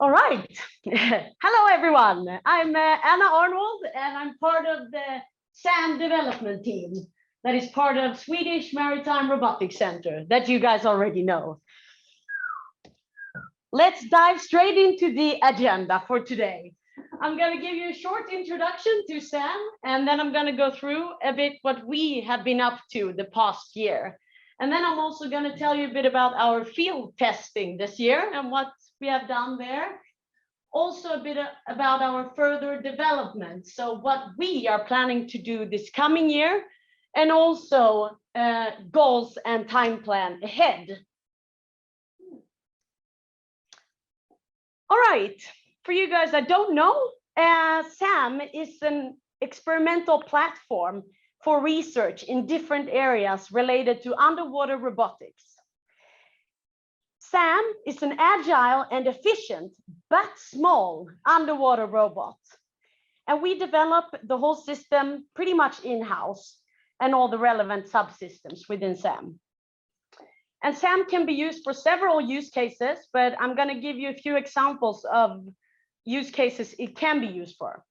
All right. Hello, everyone. I'm Anna Arnwald, and I'm part of the SAM development team that is part of Swedish Maritime Robotics Center that you guys already know. Let's dive straight into the agenda for today. I'm going to give you a short introduction to SAM, and then I'm going to go through a bit what we have been up to the past year. And then I'm also going to tell you a bit about our field testing this year and what we have done there. Also a bit about our further development. So what we are planning to do this coming year, and also goals and time plan ahead. All right, for you guys that don't know, SAM is an experimental platform for research in different areas related to underwater robotics. SAM is an agile and efficient, but small underwater robot. And we develop the whole system pretty much in-house and all the relevant subsystems within SAM. And SAM can be used for several use cases, but I'm going to give you a few examples of use cases it can be used for.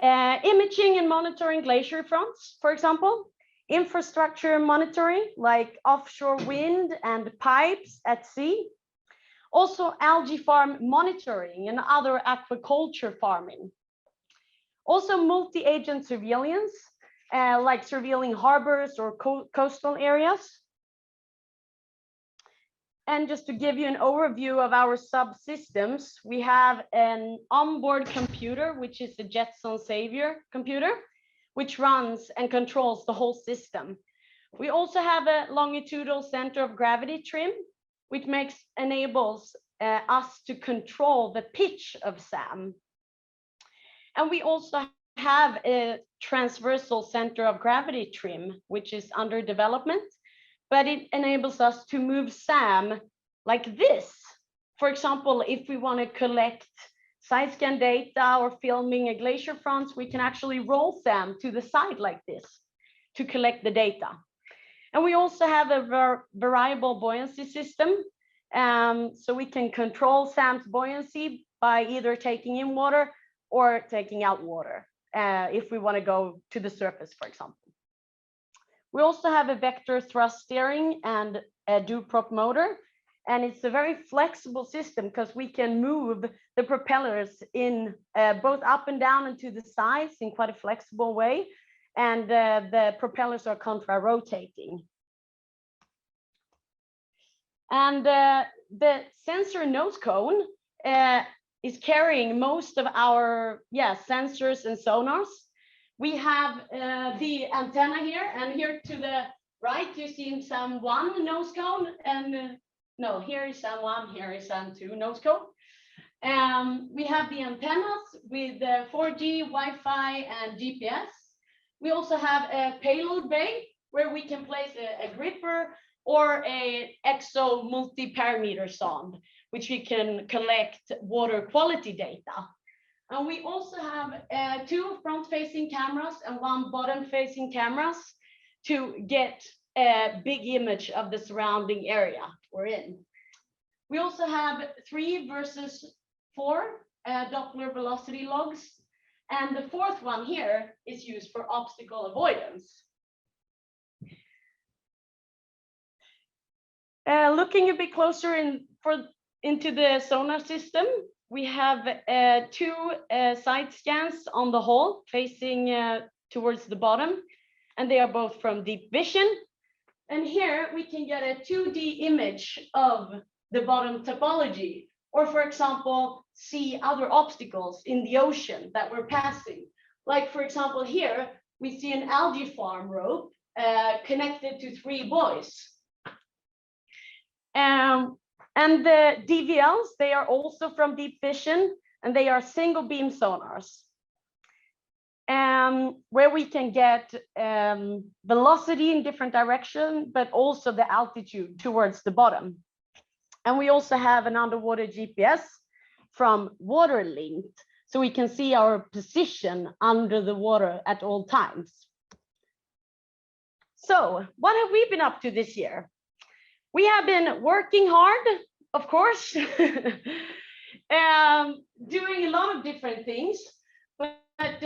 Imaging and monitoring glacier fronts, for example. Infrastructure monitoring, like offshore wind and pipes at sea. Also algae farm monitoring and other aquaculture farming. Also multi-agent surveillance, like surveilling harbors or coastal areas. And just to give you an overview of our subsystems, we have an onboard computer, which is the Jetson Savior computer, which runs and controls the whole system. We also have a longitudinal center of gravity trim, which enables us to control the pitch of SAM. And we also have a transversal center of gravity trim, which is under development, but it enables us to move SAM like this. For example, if we want to collect Sidescan data or filming a glacier front, we can actually roll SAM to the side like this to collect the data. And we also have a variable buoyancy system. So we can control SAM's buoyancy by either taking in water or taking out water if we want to go to the surface, for example. We also have a vector thrust steering and a dual-prop motor. And it's a very flexible system because we can move the propellers in both up and down and to the sides in quite a flexible way. And the propellers are contra-rotating. And the sensor Nosecone is carrying most of our sensors and sonars. We have the antenna here, and here to the right, you see SAM1 Nosecone, and no, here is SAM1, here is SAM2 Nosecone. We have the antennas with 4G, Wi-Fi, and GPS. We also have a payload bay where we can place a gripper or a EXO multi-parameter sonde, which we can collect water quality data. And we also have 2 front-facing cameras and 1 bottom-facing cameras to get a big image of the surrounding area we're in. We also have 3 versus 4 Doppler velocity logs. And the 4th one here is used for obstacle avoidance. Looking a bit closer into the sonar system, we have 2 side scans on the hull facing towards the bottom, and they are both from Deepvision. And here we can get a 2D image of the bottom topology, or for example, see other obstacles in the ocean that we're passing. Like for example, here we see an algae farm rope connected to 3 buoys. And the DVLs, they are also from Deepvision, and they are single beam sonars, where we can get velocity in different directions, but also the altitude towards the bottom. And we also have an underwater GPS from WaterLink, so we can see our position under the water at all times. So what have we been up to this year? We have been working hard, of course, doing a lot of different things. But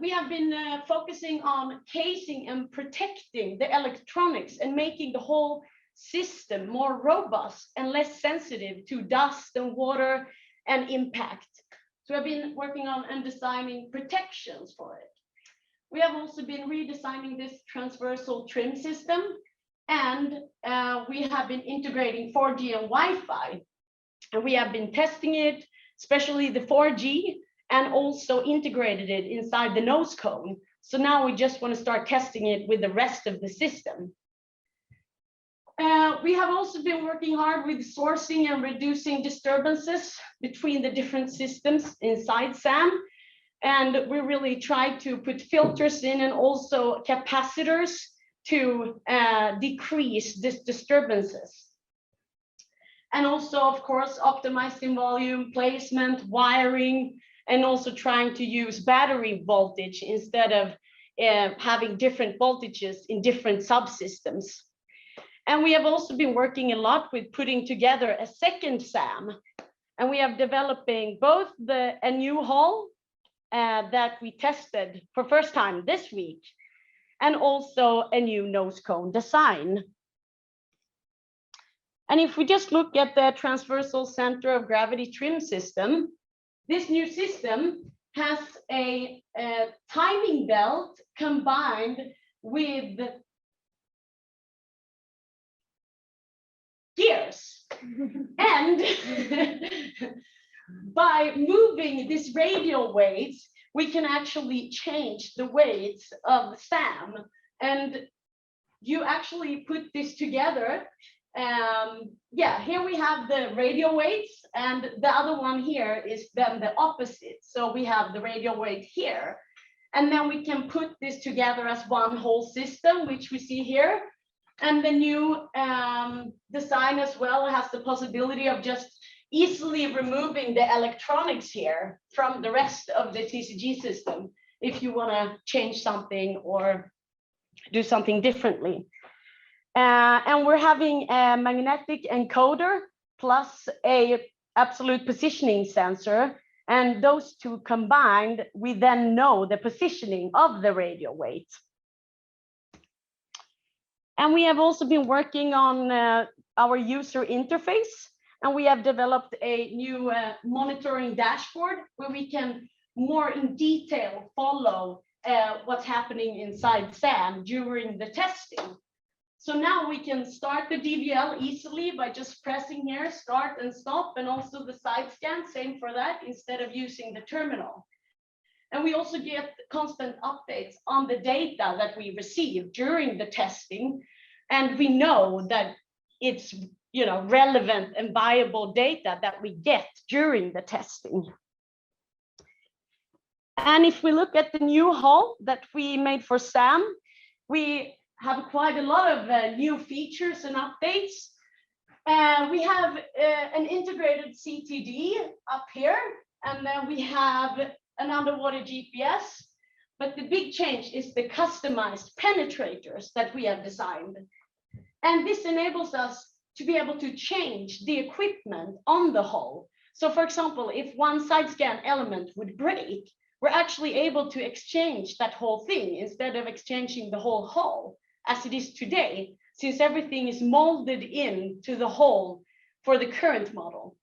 we have been focusing on casing and protecting the electronics and making the whole system more robust and less sensitive to dust and water and impact. So I've been working on and designing protections for it. We have also been redesigning this transversal trim system, and we have been integrating 4G and Wi-Fi. And we have been testing it, especially the 4G, and also integrated it inside the Nosecone. So now we just want to start testing it with the rest of the system. We have also been working hard with sourcing and reducing disturbances between the different systems inside SAM. And we really try to put filters in and also capacitors to decrease these disturbances. And also, of course, optimizing volume, placement, wiring, and also trying to use battery voltage instead of having different voltages in different subsystems. And we have also been working a lot with putting together a second SAM. And we are developing both a new hull that we tested for first time this week, and also a new Nosecone design. And if we just look at the transversal center of gravity trim system, this new system has a timing belt combined with gears. And by moving these radial weights, we can actually change the weights of SAM. And you actually put this together. Here we have the radial weights, and the other one here is then the opposite. So we have the radial weight here, and then we can put this together as one whole system, which we see here. And the new design as well has the possibility of just easily removing the electronics here from the rest of the TCG system if you want to change something or do something differently. And we're having a magnetic encoder plus a absolute positioning sensor, and those two combined, we then know the positioning of the radial weight. And we have also been working on our user interface, and we have developed a new monitoring dashboard where we can more in detail follow what's happening inside SAM during the testing. So now we can start the DVL easily by just pressing here, start and stop, and also the Sidescan, same for that, instead of using the terminal. And we also get constant updates on the data that we receive during the testing. And we know that it's relevant and viable data that we get during the testing. And if we look at the new hull that we made for SAM, we have quite a lot of new features and updates. We have an integrated CTD up here, and then we have an underwater GPS. But the big change is the customized penetrators that we have designed. And this enables us to be able to change the equipment on the hull. So for example, if one Sidescan element would break, we're actually able to exchange that whole thing instead of exchanging the whole hull as it is today, since everything is molded into the hull for the current model.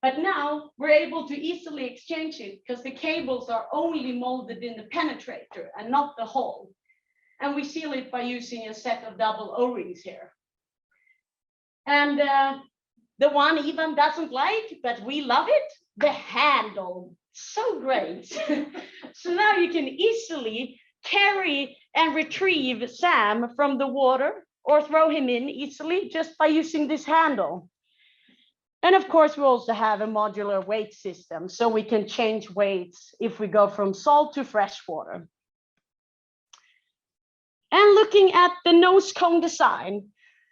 But now we're able to easily exchange it because the cables are only molded in the penetrator and not the hull. And we seal it by using a set of double O-rings here. And the one Ivan doesn't like, but we love it, the handle. So great. So now you can easily carry and retrieve SAM from the water or throw him in easily just by using this handle. And of course, we also have a modular weight system, so we can change weights if we go from salt to freshwater. And looking at the Nosecone design,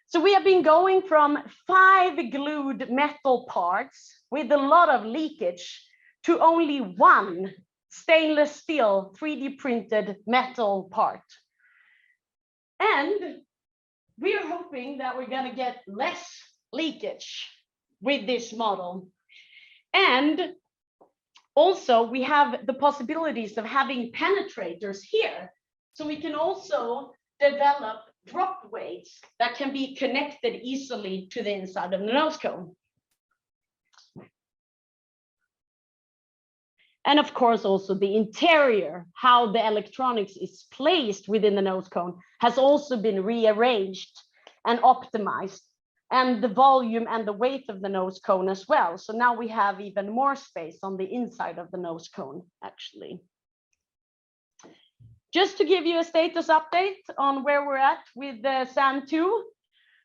so we have been going from 5 glued metal parts with a lot of leakage to only 1 stainless steel 3D printed metal part. And we are hoping that we're going to get less leakage with this model. And also we have the possibilities of having penetrators here. So we can also develop drop weights that can be connected easily to the inside of the nose cone. And of course, also the interior, how the electronics is placed within the nose cone has also been rearranged and optimized, and the volume and the weight of the nose cone as well. So now we have even more space on the inside of the nose cone, actually. Just to give you a status update on where we're at with the SAM2,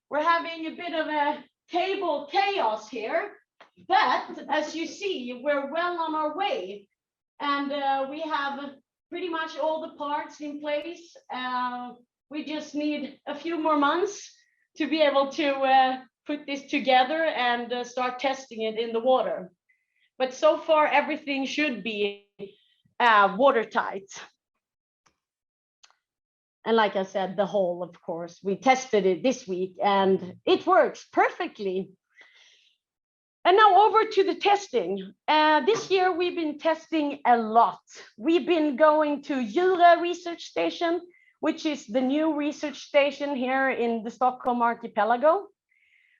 we're having a bit of a cable chaos here. But as you see, we're well on our way, and we have pretty much all the parts in place. We just need a few more months to be able to put this together and start testing it in the water. But so far, everything should be watertight. And like I said, the hole, of course, we tested it this week and it works perfectly. And now over to the testing. This year, we've been testing a lot. We've been going to Djura Research Station, which is the new research station here in the Stockholm archipelago.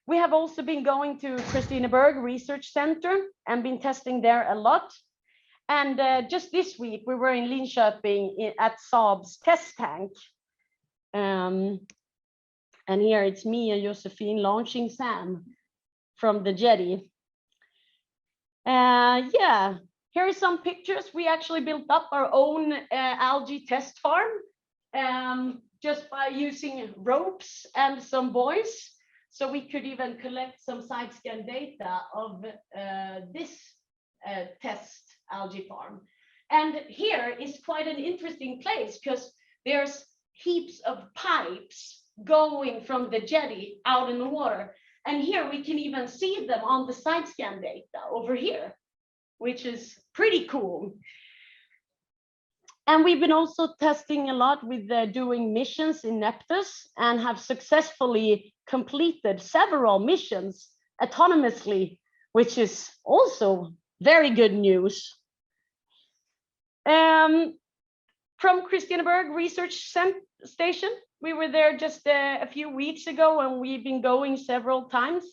We have also been going to Kristineberg Research Center and been testing there a lot. And just this week, we were in Linköping at Saab's test tank. And here it's me and Josephine launching SAM from the jetty. Yeah, here are some pictures. We actually built up our own algae test farm just by using ropes and some buoys. So we could even collect some Sidescan data of this test algae farm. And here is quite an interesting place because there's heaps of pipes going from the jetty out in the water. And here we can even see them on the Sidescan data over here, which is pretty cool. And we've been also testing a lot with doing missions in Neptus and have successfully completed several missions autonomously, which is also very good news. From Kristineberg Research Station, we were there just a few weeks ago, and we've been going several times.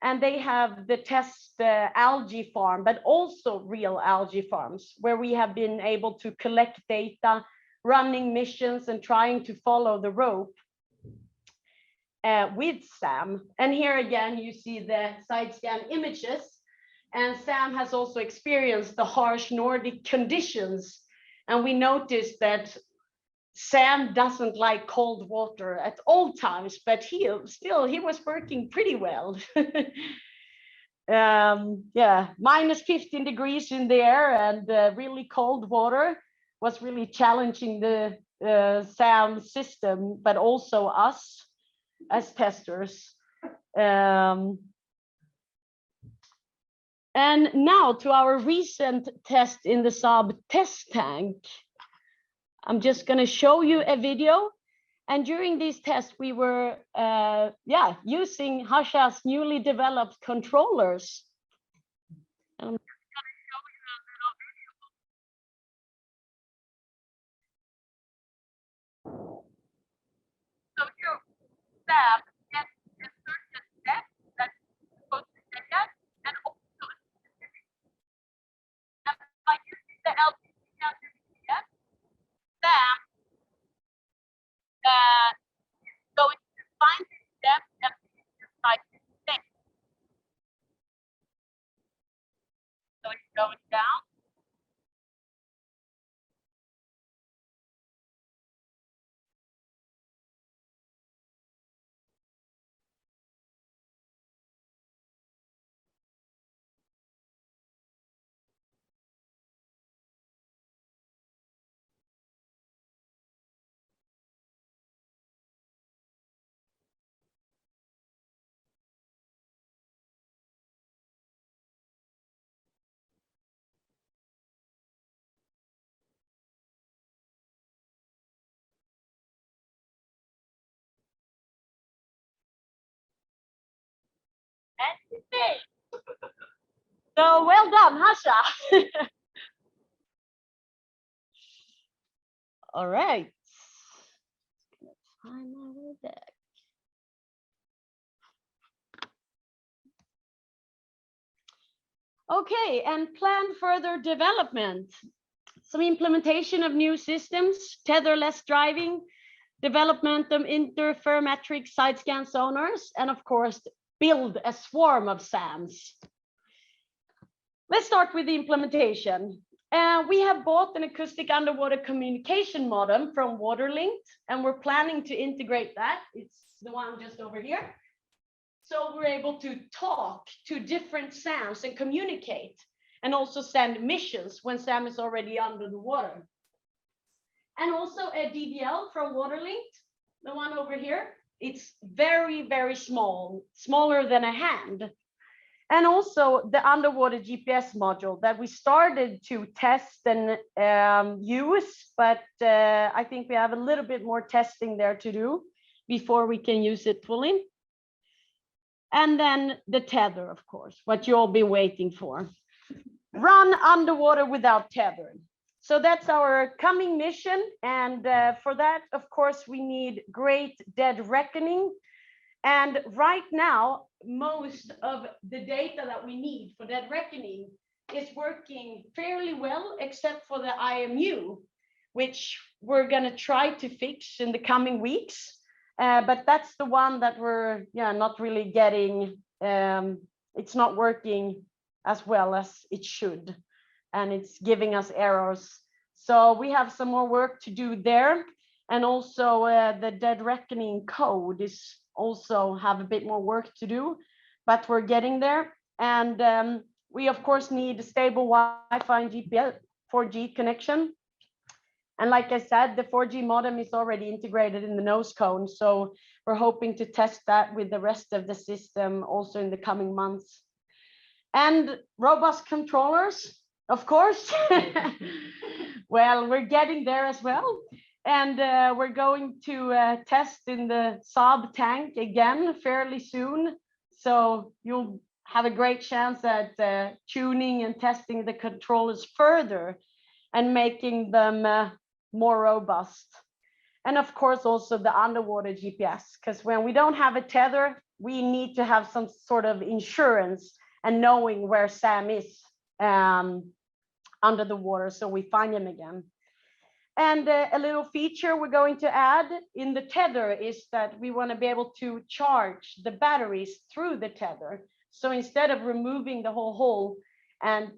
And they have the test algae farm, but also real algae farms, where we have been able to collect data, running missions, and trying to follow the rope with SAM. And here again, you see the Sidescan images. And SAM has also experienced the harsh Nordic conditions. And we noticed that Sam doesn't like cold water at all times, but he was working pretty well. Yeah, minus 15 degrees in the air and really cold water was really challenging the SAM system, but also us as testers. And now to our recent test in the Saab test tank. I'm just going to show you a video. And during these tests, we were using Hasha's newly developed controllers. I'm just going to show you a little video. So here, Sam gets a certain depth that it's supposed to stay at, and also a specific. And by using the LTC LTCF, Sam is going to find this depth and decide to stay. So it's going down. And stay. So well done, Hasha. All right. Let's find my way back. Okay, and plan further development. Some implementation of new systems, tetherless driving, development of interferometric side-scan sonars, and of course, build a swarm of SAMs. Let's start with the implementation. We have bought an acoustic underwater communication modem from Waterlinked, and we're planning to integrate that. It's the one just over here. So we're able to talk to different SAMs and communicate, and also send missions when SAM is already under the water. And also a DVL from Waterlinked, the one over here. It's very, very small, smaller than a hand. And also the underwater GPS module that we started to test and use, but I think we have a little bit more testing there to do before we can use it fully. And then the tether, of course, what you all been waiting for. Run underwater without tether. So that's our coming mission. And for that, of course, we need great dead reckoning. And right now, most of the data that we need for dead reckoning is working fairly well, except for the IMU, which we're going to try to fix in the coming weeks. But that's the one that we're not really getting. It's not working as well as it should, and it's giving us errors. So we have some more work to do there. And also the dead reckoning code is also have a bit more work to do, but we're getting there. And we of course need a stable Wi-Fi and GPS 4G connection. And like I said, the 4G modem is already integrated in the Nosecone. So we're hoping to test that with the rest of the system also in the coming months. And robust controllers, of course. Well, we're getting there as well. And we're going to test in the sub tank again fairly soon. So you'll have a great chance at tuning and testing the controllers further and making them more robust. And of course, also the underwater GPS, because when we don't have a tether, we need to have some sort of insurance and knowing where SAM is under the water, so we find him again. And a little feature we're going to add in the tether is that we want to be able to charge the batteries through the tether. So instead of removing the whole hole and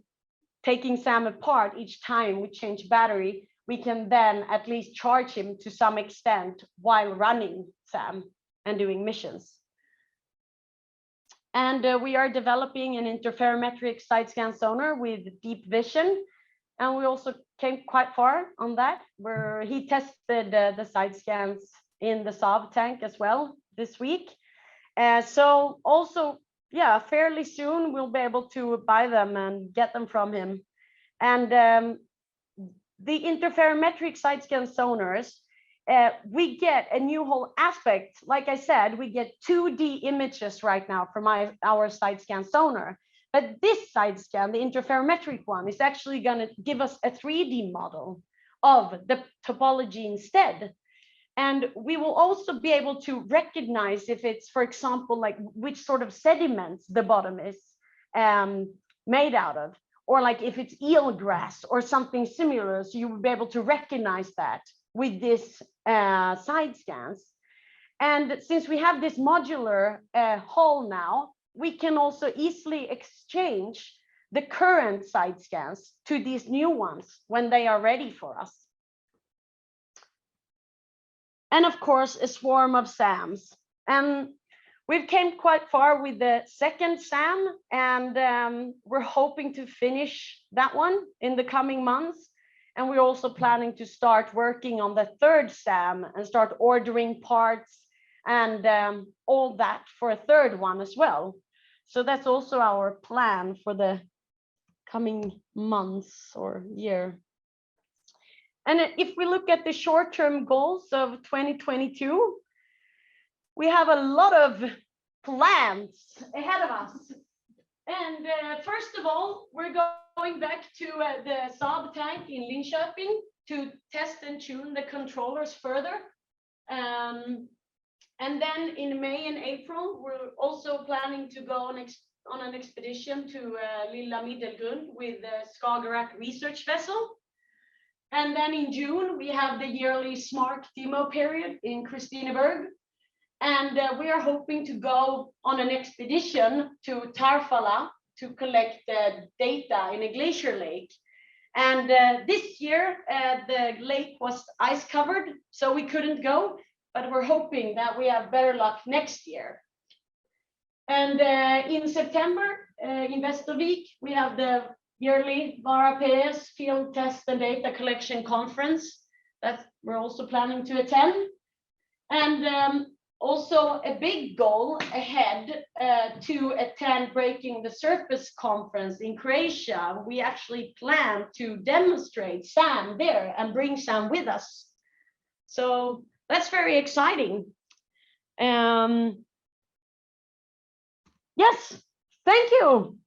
taking SAM apart each time we change battery, we can then at least charge him to some extent while running SAM and doing missions. And we are developing an interferometric side-scan sonar with Deepvision. And we also came quite far on that, where he tested the side scans in the sub tank as well this week. So also, yeah, fairly soon we'll be able to buy them and get them from him. And the interferometric side scan sonars, we get a new whole aspect. Like I said, we get 2D images right now from our side scan sonar. But this side scan, the interferometric one, is actually going to give us a 3D model of the topology instead. And we will also be able to recognize if it's, for example, like which sort of sediments the bottom is made out of, or like if it's eelgrass or something similar. So you will be able to recognize that with this side scans. And since we have this modular hull now, we can also easily exchange the current side scans to these new ones when they are ready for us. And of course, a swarm of SAMs. And we've came quite far with the second SAM, and we're hoping to finish that one in the coming months. And we're also planning to start working on the third SAM and start ordering parts and all that for a third one as well. So that's also our plan for the coming months or year. And if we look at the short-term goals of 2022, we have a lot of plans ahead of us. And first of all, we're going back to the Saab tank in Linköping to test and tune the controllers further. And then in May and April, we're also planning to go on an expedition to Lilla Middelgrund with the Skagerrak research vessel. And then in June, we have the yearly SMaRC demo period in Kristineberg. And we are hoping to go on an expedition to Tarfala to collect data in a glacier lake. And this year, the lake was ice covered, so we couldn't go, but we're hoping that we have better luck next year. And in September, in Västervik, we have the yearly VARA-PS Field Test and Data Collection Conference that we're also planning to attend. And also a big goal ahead to attend Breaking the Surface conference in Croatia. We actually plan to demonstrate SAM there and bring SAM with us. So that's very exciting. Yes, thank you.